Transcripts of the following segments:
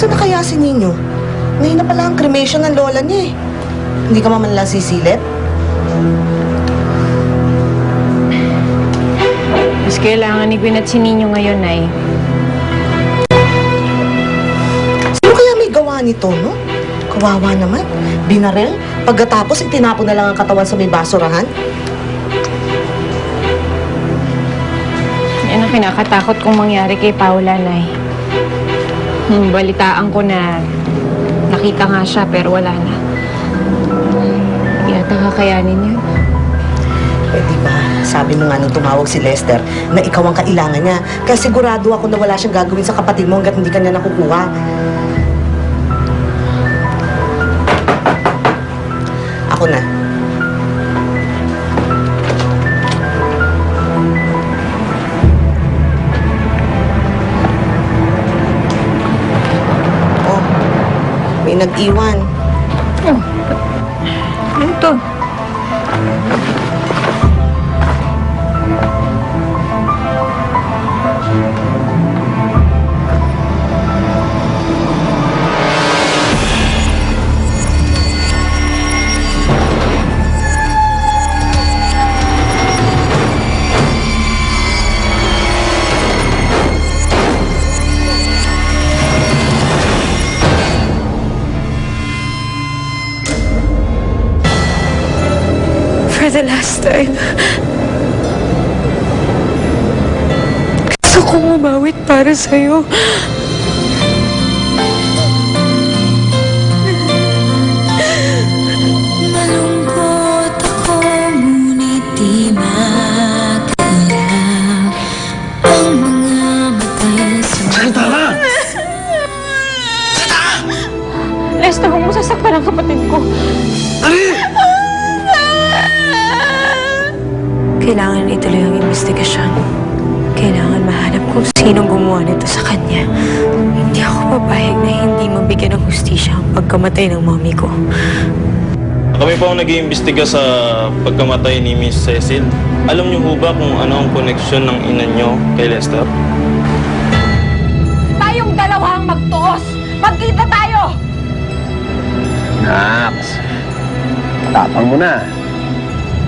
Nasaan na kaya si Ninyo? Ngayon na pala ang cremation ng lola niya eh. Hindi ka man lang sisilip? Mas kailangan ni Gwen at si Ninyo ngayon, Nay. Sino kaya may gawa nito, no? Kawawa naman. Binarel, pagkatapos itinapon na lang ang katawan sa may basurahan. Yan ang kinakatakot kong mangyari kay Paula, Nay. Balitaan ko na nakita nga siya pero wala na. Hindi ata kakayanin yun. Eh di ba, sabi mo nga nung tumawag si Lester na ikaw ang kailangan niya. Kaya sigurado ako na wala siyang gagawin sa kapatid mo hanggat hindi ka niya nakukuha. Ako na. Oh, may nag-iwan. Oh, ano to? For the last time. Gusto kong umawit para sa'yo. Malungkot ako, ngunit di makalap ang mga matay sa Salita na! Lester, huwag mo sasaktan ang kapatid ko. Dali! Kailangan ituloy ang investigasyon. Kailangan mahanap kung sinong gumawa nito sa kanya. Hindi ako papayag na hindi mabigyan ng hustisya ang pagkamatay ng mommy ko. Kami po ang nag-iimbestiga sa pagkamatay ni Miss Cecil. Alam niyo po ba kung ano ang koneksyon ng ina niyo kay Lester? Tayong dalawa ang magtuos! Magkita tayo! Nax! Tapang mo na.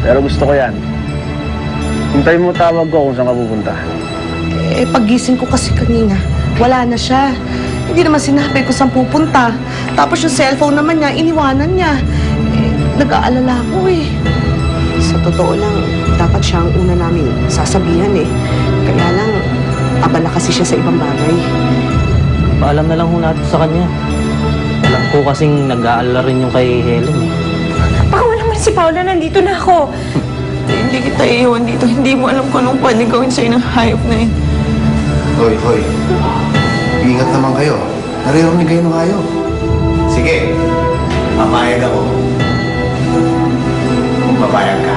Pero gusto ko yan. Hintayin mo tawag ko kung saan ka pupunta. Eh, pagising ko kasi kanina, wala na siya. Hindi naman sinabi ko saan pupunta. Tapos yung cellphone naman niya, iniwanan niya. Eh, nag-aalala ako eh. Sa totoo lang, dapat siya ang una namin sasabihan eh. Kaya lang, abala kasi siya sa ibang bagay. Paalam na lang ho natin sa kanya. Alam ko kasing nag-aalala rin yung kay Helen eh. Baka wala man si Paula, nandito na ako. Hindi kita iiwan dito. Hindi mo alam kung anong pwede gawin sa'yo ng hayop na yun. Hoy, hoy. Ingat naman kayo. Naririnig kayo ng hayop. Sige. Papayag ako. Kung papayag ka.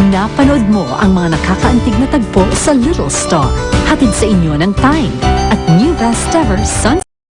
Napanood mo ang mga nakakaantig na tagpo sa Little Star. Hatid sa inyo ng Time at New Best Ever Sun